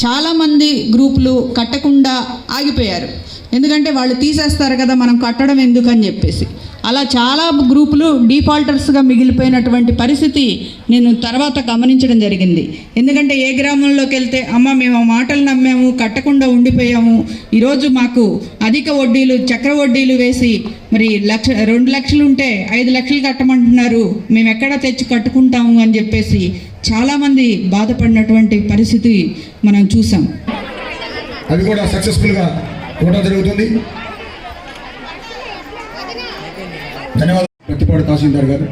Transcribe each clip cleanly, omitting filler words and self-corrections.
చాలామంది గ్రూపులు కట్టకుండా ఆగిపోయారు. ఎందుకంటే వాళ్ళు తీసేస్తారు కదా, మనం కట్టడం ఎందుకని చెప్పేసి. అలా చాలా గ్రూపులు డిఫాల్టర్స్గా మిగిలిపోయినటువంటి పరిస్థితి నేను తర్వాత గమనించడం జరిగింది. ఎందుకంటే ఏ గ్రామంలోకి వెళ్తే అమ్మ మేము ఆ మాటలు నమ్మాము, కట్టకుండా ఉండిపోయాము, ఈరోజు మాకు అధిక వడ్డీలు చక్ర వడ్డీలు వేసి మరి 2 లక్షలు ఉంటే 5 లక్షలు కట్టమంటున్నారు, మేము ఎక్కడ తెచ్చి కట్టుకుంటాము అని చెప్పేసి చాలామంది బాధపడినటువంటి పరిస్థితి మనం చూసాం. అది కూడా సక్సెస్ఫుల్గా కూడా జరుగుతుంది. ధన్యవాదాలు. ప్రతిపాడు తహసీల్దార్ గారు.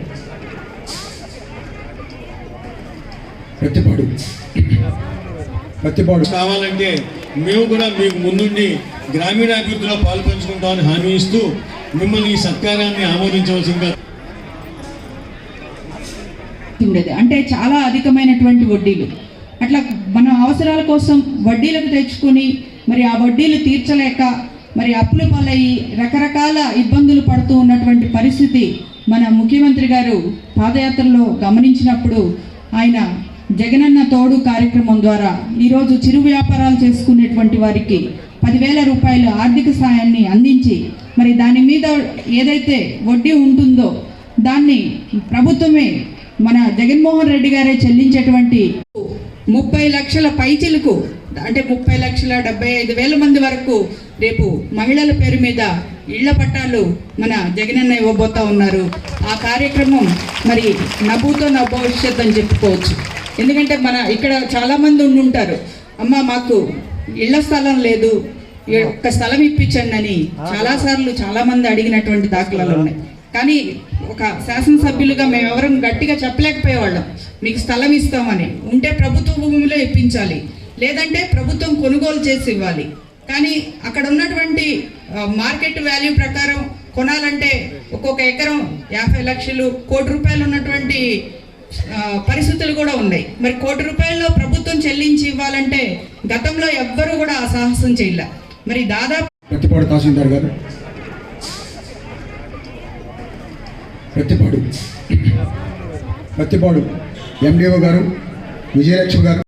ప్రతిపాడు కావాలంటే మేము కూడా మీకు ముందుండి గ్రామీణాభివృద్ధిలో పాలు పంచుకుంటామని హామీ ఇస్తూ మిమ్మల్ని ఈ సత్కారాన్ని ఆమోదించవలసిందిగా. అంటే చాలా అధికమైనటువంటి వడ్డీలు, అట్లా మన అవసరాల కోసం వడ్డీలకు తెచ్చుకొని మరి ఆ వడ్డీలు తీర్చలేక మరి అప్పుల పాలయ్యి రకరకాల ఇబ్బందులు పడుతూ ఉన్నటువంటి పరిస్థితి మన ముఖ్యమంత్రి గారు పాదయాత్రలో గమనించినప్పుడు ఆయన జగనన్న తోడు కార్యక్రమం ద్వారా ఈరోజు చిరు వ్యాపారాలు చేసుకునేటువంటి వారికి 10,000 రూపాయలు ఆర్థిక సాయాన్ని అందించి మరి దాని మీద ఏదైతే వడ్డీ ఉంటుందో దాన్ని ప్రభుత్వమే మన జగన్మోహన్ రెడ్డి గారే చెల్లించేటువంటి 30 లక్షల పైచిలకు, అంటే 30,75,000 మంది వరకు రేపు మహిళల పేరు మీద ఇళ్ల పట్టాలు మన జగనన్న ఇవ్వబోతా ఉన్నారు. ఆ కార్యక్రమం మరి నభూతో నా భవిష్యత్ అని చెప్పుకోవచ్చు. ఎందుకంటే మన ఇక్కడ చాలామంది ఉండుంటారు, అమ్మ మాకు ఇళ్ల స్థలం లేదు, ఒక్క స్థలం ఇప్పించండి అని చాలాసార్లు చాలామంది అడిగినటువంటి దాఖలాలు ఉన్నాయి. కానీ ఒక శాసనసభ్యులుగా మేమెవరం గట్టిగా చెప్పలేకపోయేవాళ్ళం, మీకు స్థలం ఇస్తామని. ఉంటే ప్రభుత్వ భూమిలో ఇప్పించాలి, లేదంటే ప్రభుత్వం కొనుగోలు చేసి ఇవ్వాలి. కానీ అక్కడ ఉన్నటువంటి మార్కెట్ వాల్యూ ప్రకారం కొనాలంటే ఒక్కొక్క ఎకరం 50 లక్షలు, 1 కోటి రూపాయలు ఉన్నటువంటి పరిస్థితులు కూడా ఉన్నాయి. మరి 1 కోటి రూపాయల్లో ప్రభుత్వం చెల్లించి ఇవ్వాలంటే గతంలో ఎవ్వరూ కూడా ఆ సాహసం చేయలే. మరి దాదాపు ప్రతిపాడు తహసీల్దార్ గారు. ప్రతిపాడు ఎండిఓ గారు, విజయలక్ష్మి గారు.